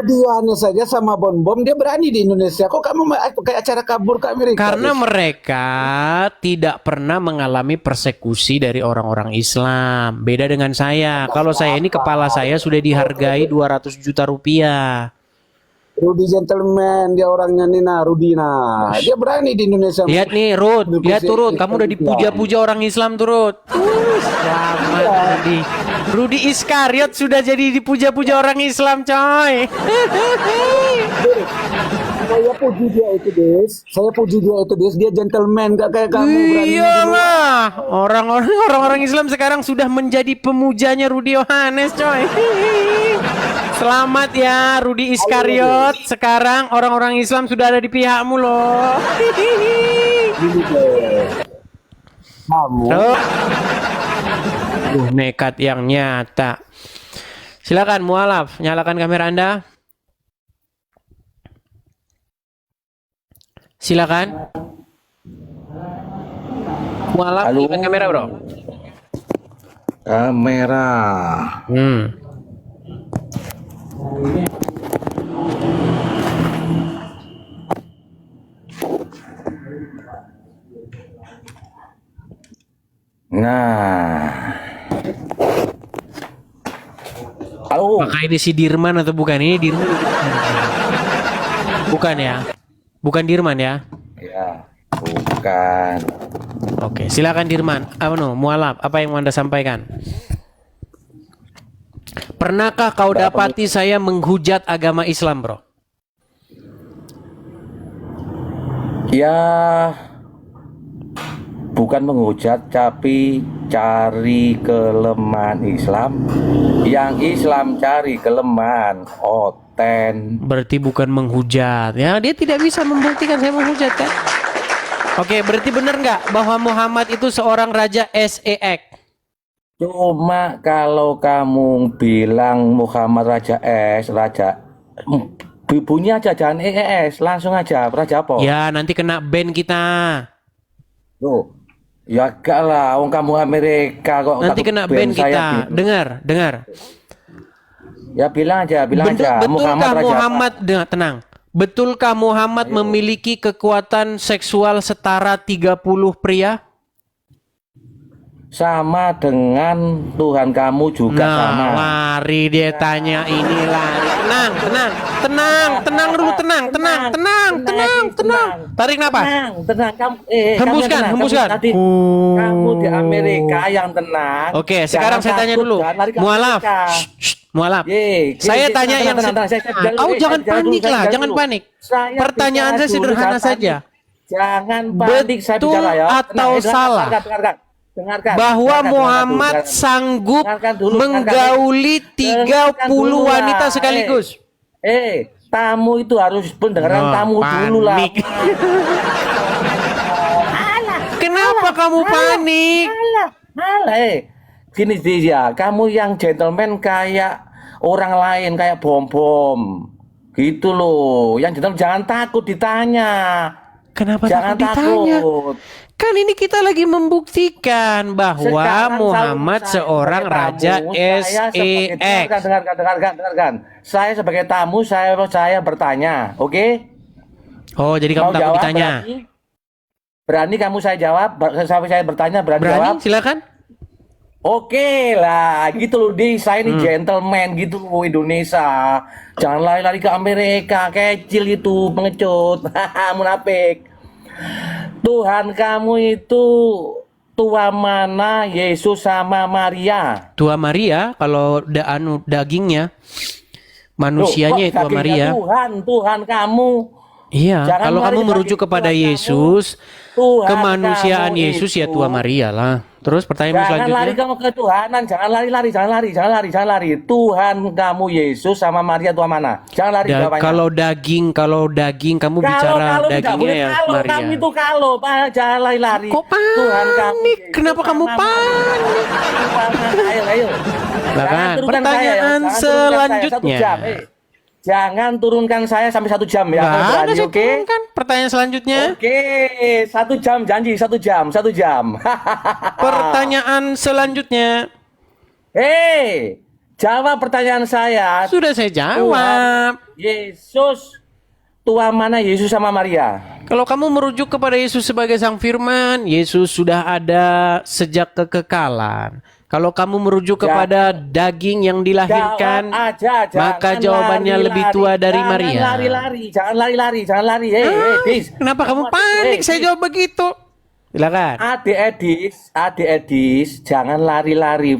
Rudiane saja sama Bom dia berani di Indonesia. Kok kamu kayak acara kabur ke Amerika? Karena mereka tidak pernah mengalami persekusi dari orang-orang Islam. Beda dengan saya. Kalau saya ini kepala saya sudah dihargai 200 juta rupiah. Rudy gentleman, dia orangnya Nina, Rudina. Dia berani di Indonesia. Lihat nih, Rud. Lihat tuh, Rud. Kamu udah dipuja-puja orang Islam tuh, Rud. Selamat, Rudi. Rudi Iskariot sudah jadi dipuja-puja orang Islam, coy. Saya puji dia itu, Des. Dia gentleman, gak kayak kamu berani. Iyalah. Orang-orang Islam sekarang sudah menjadi pemujanya Rudi Yohanes, coy. Selamat ya Rudi Iskariot. Sekarang orang-orang Islam sudah ada di pihakmu loh. Kamu Nekat yang nyata. Silakan mualaf, nyalakan kamera Anda. Silakan. Mualaf, nyalakan kamera, Bro. Kamera. Nah. Halo. Apakah ini si Dirman atau bukan? Ini Dirman. Bukan ya? Bukan Dirman ya? Ya, bukan. Oke, silakan Dirman. Mualaf, apa yang mau Anda sampaikan? Pernahkah kau dapati saya menghujat agama Islam, Bro? Ya, bukan menghujat, tapi cari kelemahan Islam. Yang Islam cari kelemahan Oten. Berarti bukan menghujat. Ya, dia tidak bisa membuktikan saya menghujat, kan? Oke, berarti benar nggak bahwa Muhammad itu seorang raja SEX? Cuma kalau kamu bilang Muhammad Raja bunyi aja, jangan langsung aja Raja apa? Ya, nanti kena ban kita. Tuh, ya gak lah, wong kamu Amerika kok. Nanti kena ban kita. Dengar. Ya bilang aja. Betulkah Muhammad Muhammad, tenang. Betulkah Muhammad memiliki kekuatan seksual setara 30 pria? Sama dengan Tuhan kamu juga sama. Lari dia tanya ini lari. Tenang dulu, tenang. Tarik napas. Tenang kamu. Hembuskan. Kamu di Amerika yang tenang. Oke, sekarang saya tanya dulu. Mualaf. Mualaf. Saya tanya yang jangan panik lah, jangan panik. Pertanyaan saya sederhana saja. Jangan panik, saya bicara ya. Atau salah? Dengarkan. Bahwa Muhammad sanggup menggauli 30 wanita sekaligus. Tamu itu harus pendengaran tamu dulu lah. Kenapa kamu panik? Gini dia, kamu yang gentleman kayak orang lain, kayak bom gitu loh. Yang gentleman jangan takut ditanya. Kenapa jangan takut ditanya? Takut. Kan ini kita lagi membuktikan bahwa sekarang Muhammad seorang raja SEX. Dengarkan. Saya sebagai tamu, saya bertanya, oke? Oh, jadi kamu takut ditanya? Berani kamu saya jawab? Saya bertanya, berani jawab? Silakan. Oke lah, gitu loh saya ini gentleman gitu loh Indonesia. Jangan lari-lari ke Amerika, kecil itu pengecut, munafik. Tuhan kamu itu tua mana, Yesus sama Maria? Tua Maria kalau dagingnya, manusianya itu Tua Maria. Tuhan kamu. Iya, kalau kamu merujuk kepada Yesus, kemanusiaan Yesus ya Tua Maria lah. Terus pertanyaan selanjutnya. Jangan lari kamu ke Tuhanan, jangan lari. Tuhan kamu Yesus sama Maria tua mana? Jangan lari jawabannya. Kalau daging kamu bicara dagingnya ya Maria. Kamu itu jangan lari. Kok panik? Tuhan kamu. Kenapa kamu panik? Ayo. Pertanyaan selanjutnya. Jangan turunkan saya sampai 1 jam ya. Oke. Pertanyaan selanjutnya. Oke, 1 jam janji, 1 jam. Pertanyaan selanjutnya. Jawab pertanyaan saya. Sudah saya jawab. Yesus, Tuhan mana Yesus sama Maria? Kalau kamu merujuk kepada Yesus sebagai Sang Firman, Yesus sudah ada sejak kekekalan. Kalau kamu merujuk kepada daging yang dilahirkan, Jawab aja, maka jangan jawabannya lari-lari. lebih tua dari Jangan Maria. lari-lari, jangan lari-lari, jangan lari. Dis. Kenapa kamu panik? Saya jawab begitu. Silakan. Adik Edis, jangan lari-lari.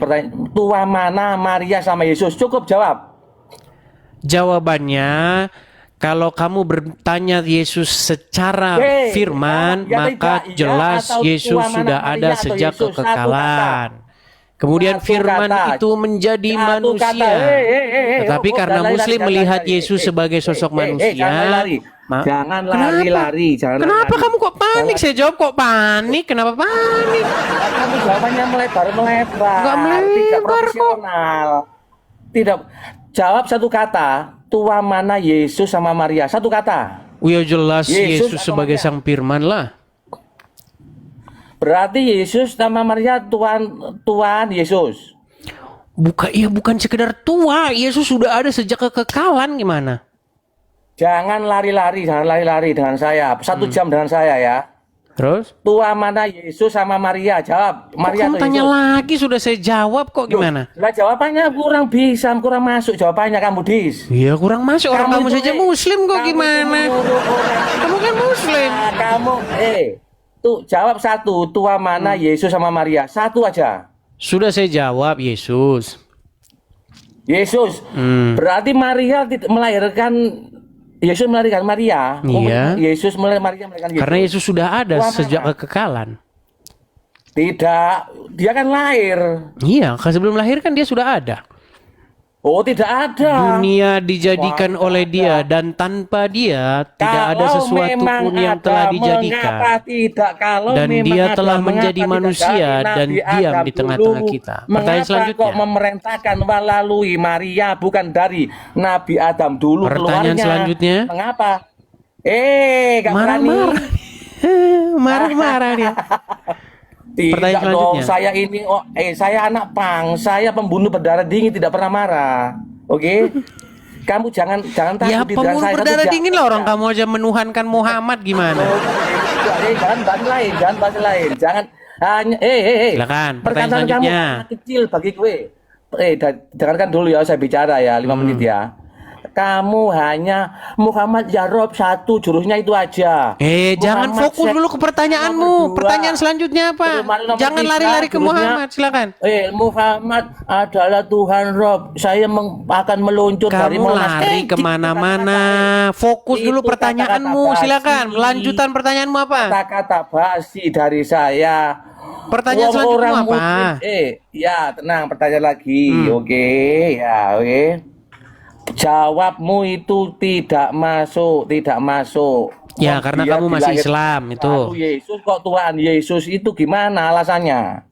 Tuhan mana Maria sama Yesus? Cukup jawab. Jawabannya, kalau kamu bertanya Yesus secara firman, maka tidak, jelas atau Yesus Tuhan mana sudah Maria ada atau sejak Yesus? Satu kekekalan. Kemudian Satu firman kata. itu menjadi Satu manusia. kata. Tetapi karena jangan Muslim lari-lari, melihat jangan Yesus lari. sebagai sosok manusia, Jangan lari. Jangan lari-lari. Jangan Kenapa lari. kamu kok panik? Jangan- Saya jawab kok panik. Kenapa panik? Kamu jawabannya melebar-melebar. Nggak melebar Tidak kok. profesional. Tidak. Jawab satu kata. Tuhan mana Yesus sama Maria? Satu kata. Ya jelas Yesus Yesus atau sebagai Maria? Sang Firman lah. Berarti Yesus sama Maria Tuhan Yesus. Bukan sekedar tua. Yesus sudah ada sejak kekekalan gimana? Jangan lari-lari dengan saya. 1 jam dengan saya ya. Terus? Tuhan mana Yesus sama Maria? Jawab. Kok Maria kamu atau tanya Yesus? lagi sudah saya jawab kok gimana? Lah jawabannya kurang masuk jawabannya kamu Dis. Iya kurang masuk orang kamu itu, saja Muslim kok kamu itu gimana? menyuruh orang. Kamu kan Muslim. Nah, kamu tuh jawab satu. Tuhan mana Yesus sama Maria? Satu aja. Sudah saya jawab Yesus. Yesus. Berarti Maria melahirkan Yesus melahirkan Maria. Iya. Yesus Maria melahirkan Yesus. Karena Yesus sudah ada Tuhan sejak mana? kekekalan. Tidak, dia kan lahir. Iya, kan sebelum lahir kan dia sudah ada. Oh, tidak ada. Dunia dijadikan Wah, oleh dia dan tanpa dia tidak ada Kalau sesuatu memang pun yang ada, telah Mengapa dijadikan. tidak? Kalau Dan memang dia ada, telah mengapa menjadi tidak manusia dari dan Nabi diam Adam di tengah-tengah dulu? kita. Pertanyaan Mengapa selanjutnya. kok memerintahkan melalui Maria bukan dari Nabi Adam dulu Pertanyaan keluarnya? selanjutnya. Mengapa? Gak berani. Marah-marah. Marah-marah dia. Tidak Pertanyaan dong, selanjutnya. saya ini saya anak pang, saya pembunuh berdarah dingin tidak pernah marah. Oke? Kamu jangan takut Ya di pembunuh saya, berdarah tapi dingin lah orang kamu aja menuhankan Muhammad gimana? jangan bahas lain, jangan hanya Silakan, pertanyaan perkataan kamu selanjutnya. sangat kecil bagi gue. Dengarkan dulu ya saya bicara ya 5 menit ya. Kamu hanya Muhammad ya Rob 1 jurusnya itu aja. Jangan Muhammad fokus dulu ke pertanyaanmu. nomor 2. Pertanyaan selanjutnya apa? Nomor Jangan 3, lari-lari ke jurusnya, Muhammad, silakan. Muhammad adalah Tuhan Rob. Saya akan meluncur dari Kamu Monas. lari kemana-mana. Fokus dulu Itu pertanyaanmu, kata-kata silakan. basi. Lanjutan pertanyaanmu apa? Kata-kata basi dari saya. Pertanyaan selanjutnya apa? Ya tenang, pertanyaan lagi. Oke, ya oke. Jawabmu itu tidak masuk. Ya, karena Dia kamu masih dilahirkan Islam, itu. lalu Yesus kok Tuhan Yesus itu gimana alasannya?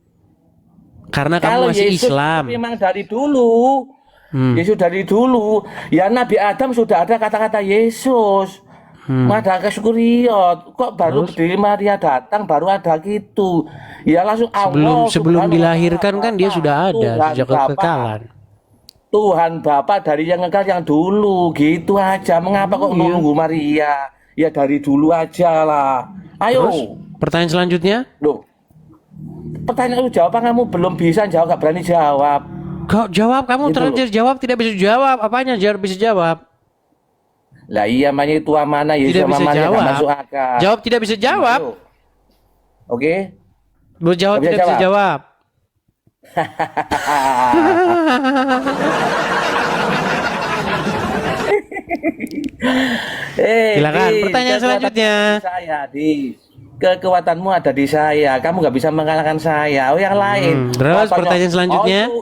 Karena kamu Kalau masih Yesus Islam. memang dari dulu, Yesus dari dulu, ya Nabi Adam sudah ada kata-kata Yesus. Ada kesyukuriot, kok baru di Maria datang baru ada gitu. Ya langsung Allah Sebelum Subhanahu wa dilahirkan ta'ala, kan dia sudah ada Tuhan sejak Bapa. kekekalan. Tuhan Bapa dari yang kekal yang dulu gitu aja. Mengapa kok nunggu Maria? Ya dari dulu aja lah. Ayo. Terus, pertanyaan selanjutnya? Loh. Pertanyaan itu jawaban kamu belum bisa jawab, gak berani jawab. Kau jawab, kamu Gitu terlanjur jawab, tidak bisa jawab. Apanya bisa jawab? Lah iya makanya Tuhan mana Yesus Tidak sama bisa Maria gak jawab. masuk akal. Jawab tidak bisa jawab. Ayo. Oke. Jawab Nggak bisa tidak bisa jawab. Silakan, pertanyaan kekuatan selanjutnya. di saya, kekuatanmu ada di saya. Kamu nggak bisa mengalahkan saya. Oh yang lain. Terus, Katanya, pertanyaan selanjutnya. "Ayo,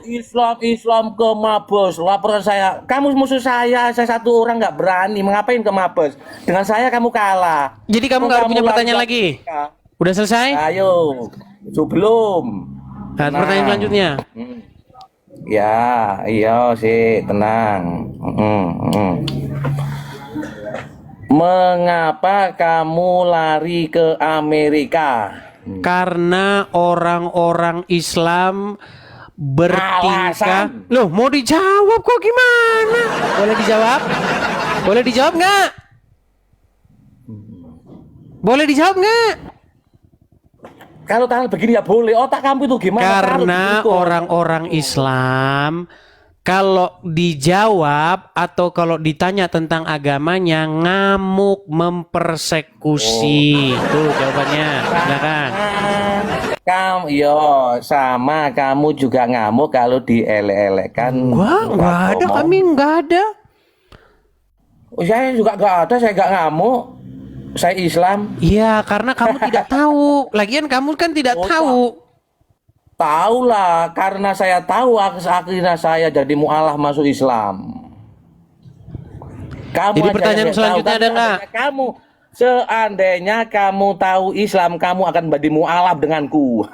Islam ke Mabes. Laporan saya. Kamu musuh saya satu orang nggak berani. Mengapain ke Mabes? Dengan saya kamu kalah. Jadi kamu nggak punya pertanyaan lari- lagi? Udah selesai? Ayo, sebelum. Nah, pertanyaan selanjutnya. Ya, iya sih, tenang. Mengapa kamu lari ke Amerika? Karena orang-orang Islam bertingkah. Loh, mau dijawab kok gimana? Boleh dijawab? Boleh dijawab nggak? Boleh dijawab nggak? Kalau tanggal begini ya boleh. Otak kamu itu gimana? Karena Taruh, orang-orang Islam kalau dijawab atau kalau ditanya tentang agamanya ngamuk mempersekusi. Itu jawabannya, ya kan? Kamu, yo sama kamu juga ngamuk kalau dielek-elekan. Nggak ada, kami nggak ada. Oh, saya juga nggak ada, saya nggak ngamuk. Saya Islam. Iya, karena kamu tidak tahu. Lagian kamu kan tidak tahu. Tahu lah, karena saya tahu akhirnya saya jadi mu'alaf masuk Islam. Kamu Jadi aja pertanyaan yang selanjutnya tahu, ada nggak? Seandainya kamu tahu Islam, kamu akan menjadi mu'alaf denganku.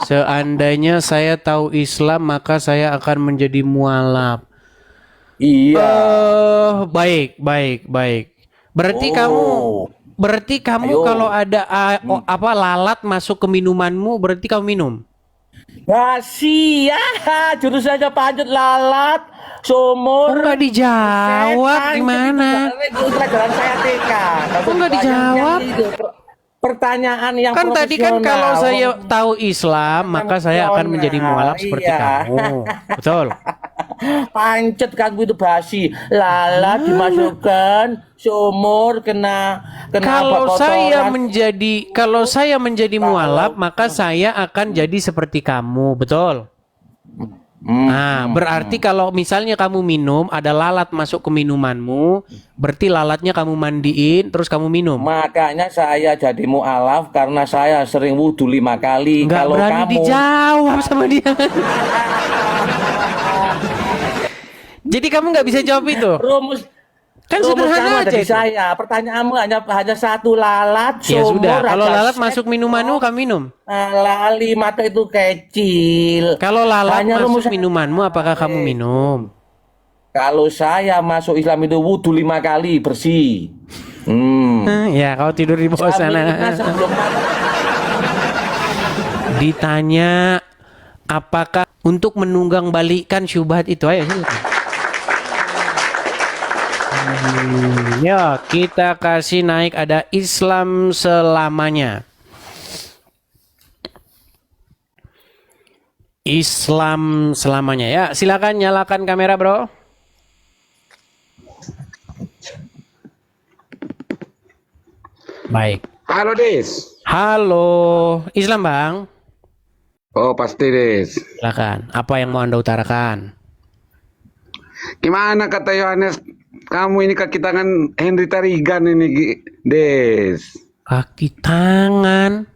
Seandainya saya tahu Islam, maka saya akan menjadi mualaf. Iya. Baik. Berarti kamu Ayo. kalau ada apa lalat masuk ke minumanmu, berarti kamu minum. Basi ya, jurusannya panjat lalat, sumur. Kok nggak dijawab setan, gimana? Itu pelajaran saya TK. Kok nggak dijawab? Pertanyaan yang Kan tadi kan profesional. kalau saya tahu Islam, maka saya akan menjadi mualaf seperti Iya. kamu. Betul. Pancet kamu itu basi, lalat dimasukkan, sumur kena Kalau kotoran. saya menjadi mualaf, maka saya akan jadi seperti kamu, betul? Nah, berarti kalau misalnya kamu minum, ada lalat masuk ke minumanmu, berarti lalatnya kamu mandiin, terus kamu minum. Makanya saya jadi mu'alaf karena saya sering wudhu 5 kali. Nggak Kalau berani kamu dijawab sama dia. Jadi kamu nggak bisa jawab itu. rumus Kan rumus kamu sederhana ada aja di itu. saya. Pertanyaanmu hanya satu lalat, Ya sumur, sudah, kalau ada lalat set, masuk minumanmu, kamu minum. lali mata itu kecil. Kalau lalat Hanya masuk rumus- minumanmu, apakah kamu minum? Kalau saya masuk Islam itu wudhu 5 kali bersih. Ya, kau tidur di bawah sana. Sebelum Ditanya apakah untuk menunggang balikan syubhat itu, ayo silakan. Ya, kita kasih naik ada Islam selamanya. Islam selamanya ya. Silakan nyalakan kamera, Bro. Baik. Halo Des. Halo, Islam, Bang. Oh pasti Des. Silakan. Apa yang mau Anda utarakan? Gimana kata Yohanes? Kamu ini kaki tangan Henry Tarigan ini Des. Kaki tangan.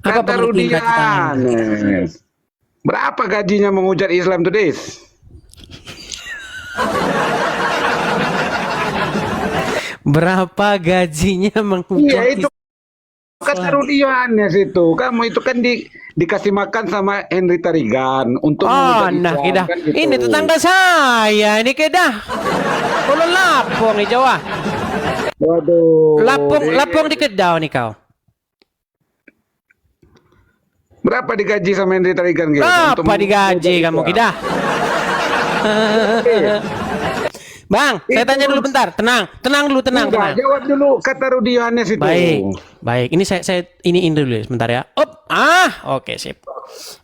Apa Kata pengertian Rudi kaki tangan? Yohanes. Berapa gajinya mengujar Islam tuh Des? Berapa gajinya Iya menghujat itu kata Rudi Yohanes itu. Kamu itu kan dikasih makan sama Henry Tarigan untuk Oh, mengujar nah Islam, kita. kan gitu. Ini tetangga saya. Ini kedah. Kalau lapong nih Jawa. Waduh. Lapong di Kedah nih kau. Berapa digaji sama Henry Tarigan gitu? Untuk Berapa digaji mengujar kamu Islam? Kedah? Bang, saya tanya dulu bentar. Tenang dulu, tenang. Enggak, jawab dulu kata Rudi Yohanes itu. Baik. Ini saya iniin dulu ya, sebentar ya. Oke, sip.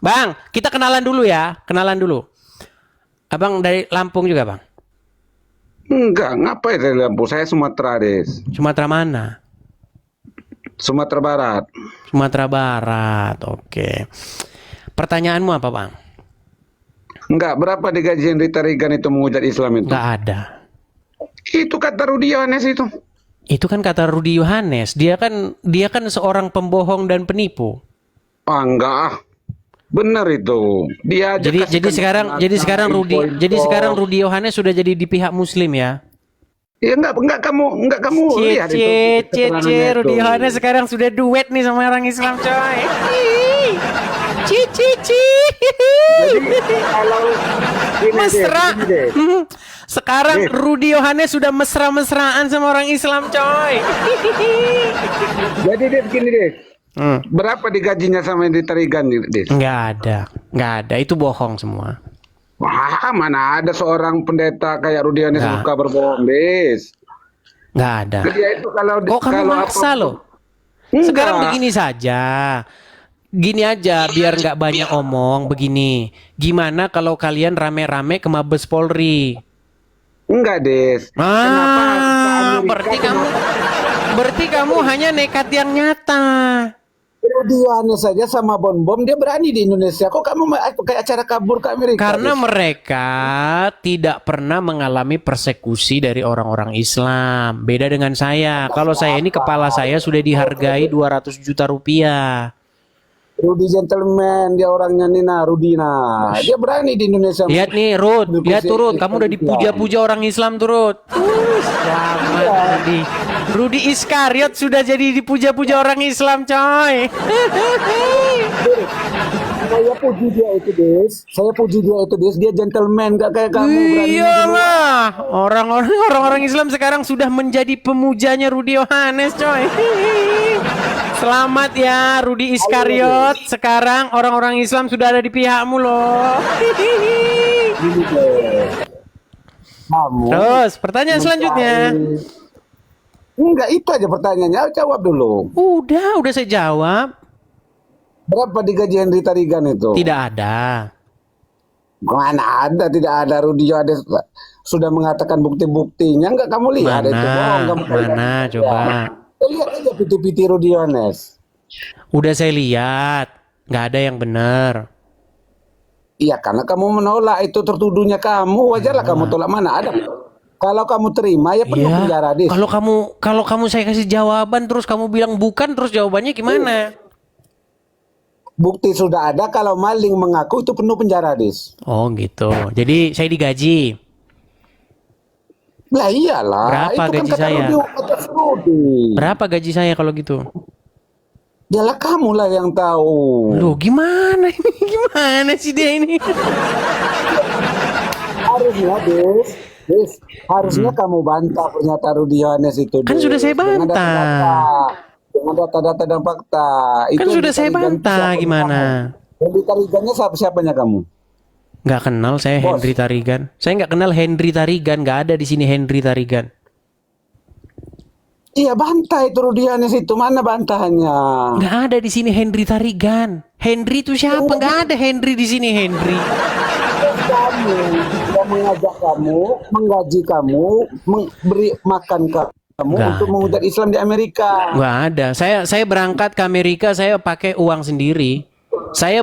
Bang, kita kenalan dulu ya. Kenalan dulu. Abang dari Lampung juga, Bang? Enggak, ngapain dari Lampung? Saya Sumatera, Des. Sumatera mana? Sumatera Barat. Sumatera Barat. Oke. Pertanyaanmu apa, Bang? Enggak, berapa digaji Henry Tarigan itu mengujar Islam itu? Nggak ada. Itu kata Rudi Yohanes itu. Itu kan kata Rudi Yohanes. Dia kan seorang pembohong dan penipu. Ah, enggak ah. Benar itu. Dia aja Jadi kasihkan sekarang Rudi Yohanes sudah jadi di pihak Muslim ya. Ya enggak kamu lihat itu. keterangannya itu. Rudi Yohanes sekarang sudah duet nih sama orang Islam, coy. Kalau gini, Mesra. Des, gini, Des. Sekarang Rudi Yohanes sudah mesra-mesraan sama orang Islam, coy. Jadi dia begini deh. Berapa digajinya sama Henry Tarigan, Des? Nggak ada. Itu bohong semua. Wah, mana ada seorang pendeta kayak Rudianes Nggak. suka berbohong, Des. Nggak ada. Dia itu kalau Kok kamu kalau maksa apa- loh? Enggak. Sekarang begini saja. Gini aja, biar nggak banyak omong. Begini, gimana kalau kalian rame-rame ke Mabes Polri? Enggak, Des. Kenapa harus ke Amerika? Berarti kamu hanya nekat yang nyata. Rudianes saja sama Bom dia berani di Indonesia. Kok kamu kayak acara kabur ke Amerika? Karena Des? mereka tidak pernah mengalami persekusi dari orang-orang Islam. Beda dengan saya. Kalau saya ini kepala saya sudah dihargai 200 juta rupiah. Rudy gentleman, dia orangnya Nina, Rudina. Dia berani di Indonesia. Lihat nih, Rud. Lihat tuh, Rud. Kamu udah dipuja-puja orang Islam tuh, Rud. Selamat, Rudi. Rudi Iskariot sudah jadi dipuja-puja orang Islam, coy. Saya puji dia itu, Des. Dia gentleman, gak kayak kamu berani. Iyalah. Orang-orang Islam sekarang sudah menjadi pemujanya Rudi Yohanes, coy. Selamat ya, Rudi Iskariot. Sekarang orang-orang Islam sudah ada di pihakmu loh. Kamu. Terus, pertanyaan selanjutnya. Enggak, itu aja pertanyaannya. Jawab dulu. Udah saya jawab. Berapa digaji Henry Tarigan itu? Tidak ada. Mana ada, tidak ada. Rudy Yohanes sudah mengatakan bukti-buktinya. Enggak kamu lihat itu. Mana coba. Lihat aja piti-piti Rudy Yohanes. Udah saya lihat. Nggak ada yang benar. Iya, karena kamu menolak itu tertuduhnya kamu. Wajarlah kamu tolak, mana ada. Kalau kamu terima ya penuh penjara, Dis. Kalau kamu saya kasih jawaban terus kamu bilang bukan, terus jawabannya gimana? Bukti sudah ada, kalau maling mengaku itu penuh penjara, Dis. Oh gitu. Jadi saya digaji. Lah iyalah. Berapa itu gaji kan kata saya? Kata Rudy. Berapa gaji saya kalau gitu? Yalah kamu lah yang tahu. Loh gimana ini? Gimana sih dia ini? Harusnya, Des, harusnya kamu bantah pernyataan Rudy Yohanes itu. Kan Des. sudah saya bantah. Dengan data-data dan fakta. Kan sudah saya bantah, gimana? Henry Tarigannya siapanya kamu? Nggak kenal saya Bos. Henry Tarigan. Saya nggak kenal Henry Tarigan. Nggak ada di sini Henry Tarigan. Iya, bantah itu Rudy Yohanes itu. Mana bantahannya? Nggak ada di sini Henry Tarigan. Henry itu siapa? Nggak ada Henry di sini Henry. Kamu yang mengajak kamu, menggaji kamu, memberi makan kamu Nggak untuk menghujat Islam di Amerika. Nggak ada. Saya berangkat ke Amerika saya pakai uang sendiri. Saya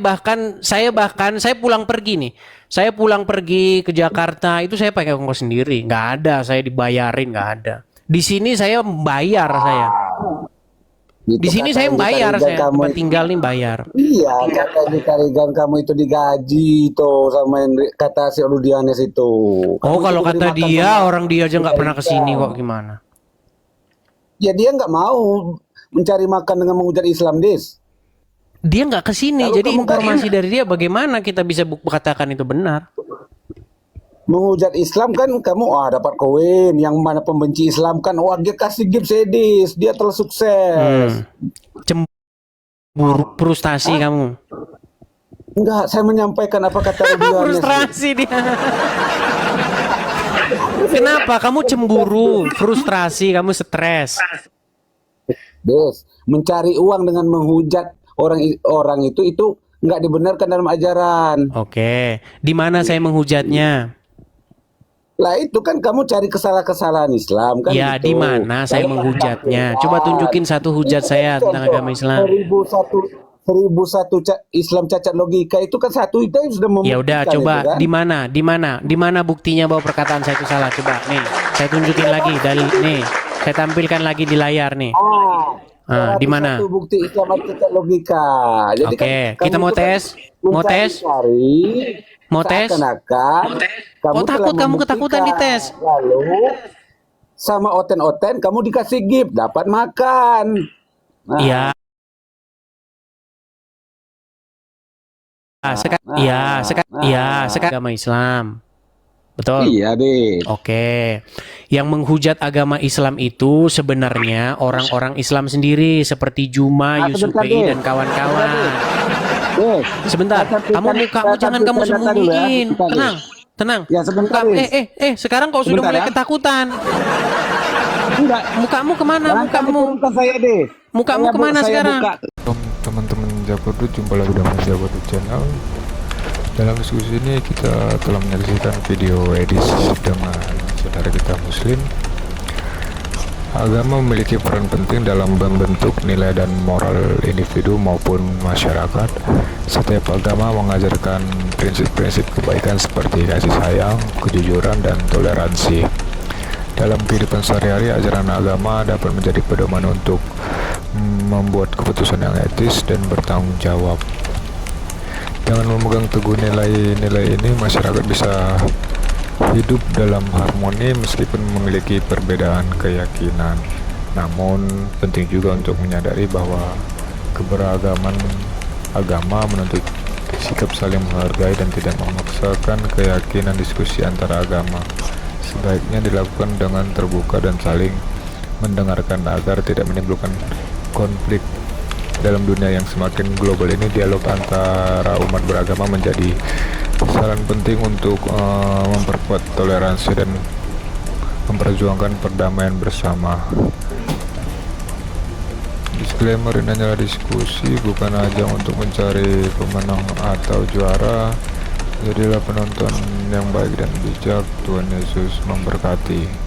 pulang pergi nih. Saya pulang pergi ke Jakarta itu saya pakai ongkos sendiri. Nggak ada. Saya dibayarin, nggak ada. Di sini saya bayar saya. Gitu, Di sini kata saya Henry bayar Tarigan saya. kamu Tempat tinggal nih bayar. Iya, kata Henry Tarigan kamu itu digaji tuh sama kata si Rudy Yohanes itu. Oh, Kamu kalau itu kata diberi makan dia, sama orang dia aja nggak pernah kesini Amerika. kok, gimana? Ya dia nggak mau mencari makan dengan menghujat Islam, Dis. Dia nggak kesini, Kalau jadi kamu informasi dari dia bagaimana kita bisa katakan itu benar? Menghujat Islam kan kamu dapat koin, yang mana pembenci Islam kan dia kasih gift sedis, dia telah sukses. Cemburu, frustasi kamu. Enggak, saya menyampaikan apa kata Rudy Yohanes. Frustrasi dia. Kenapa kamu cemburu, frustrasi, kamu stres? Des, mencari uang dengan menghujat orang itu nggak dibenarkan dalam ajaran. Oke, di mana saya menghujatnya? Lah itu kan kamu cari kesalahan Islam kan Ya, gitu. di mana saya Kalau menghujatnya? Coba tunjukin satu hujat saya tentang agama Islam. 1001 Islam cacat logika itu kan satu itu sudah membuktikan. Ya udah, itu coba kan. di mana buktinya bahwa perkataan saya itu salah? Coba nih, saya tunjukin lagi nih, saya tampilkan lagi di layar nih. Di mana? Satu bukti Islam cacat logika. Jadi Oke, kan kita kamu mau itu kan tes? Mau tes? Mau tes? Seakan-akan kamu Oh, takut telah kamu membuktikan. ketakutan dites. Lalu sama oten-oten kamu dikasih gift, dapat makan. Nah, Iya. Sekarang agama Islam. Betul. Iya deh. Oke, yang menghujat agama Islam itu sebenarnya orang-orang Islam sendiri seperti Juma, Yusuf Sebentar, PI deh. dan kawan-kawan. Deh, Sebentar, kamu mukamu jangan kamu sembunyiin. Sebentar, deh. Tenang, tenang. Ya, sebentar, Muka, deh. sekarang kau sudah Sebentar, mulai ya. ketakutan. Enggak. Mukamu kemana? Jangan kamu Mukamu, turunkan saya deh. mukamu Saya kemana saya sekarang? buka. Teman-teman Jagodu, jumpa lagi dengan Jagodu Channel. Dalam diskusi ini kita telah menyaksikan video edisi dengan saudara kita Muslim. Agama memiliki peran penting dalam membentuk nilai dan moral individu maupun masyarakat. Setiap agama mengajarkan prinsip-prinsip kebaikan seperti kasih sayang, kejujuran, dan toleransi. Dalam kehidupan sehari-hari, ajaran agama dapat menjadi pedoman untuk membuat keputusan yang etis dan bertanggung jawab. Dengan memegang teguh nilai-nilai ini, masyarakat bisa hidup dalam harmoni meskipun memiliki perbedaan keyakinan. Namun, penting juga untuk menyadari bahwa keberagaman agama menuntut sikap saling menghargai dan tidak memaksakan keyakinan. Diskusi antara agama sebaiknya dilakukan dengan terbuka dan saling mendengarkan agar tidak menimbulkan konflik. Dalam dunia yang semakin global ini, dialog antara umat beragama menjadi saran penting untuk memperkuat toleransi dan memperjuangkan perdamaian bersama. Disclaimer, ini hanyalah diskusi, bukan ajang untuk mencari pemenang atau juara. Jadilah penonton yang baik dan bijak. Tuhan Yesus memberkati.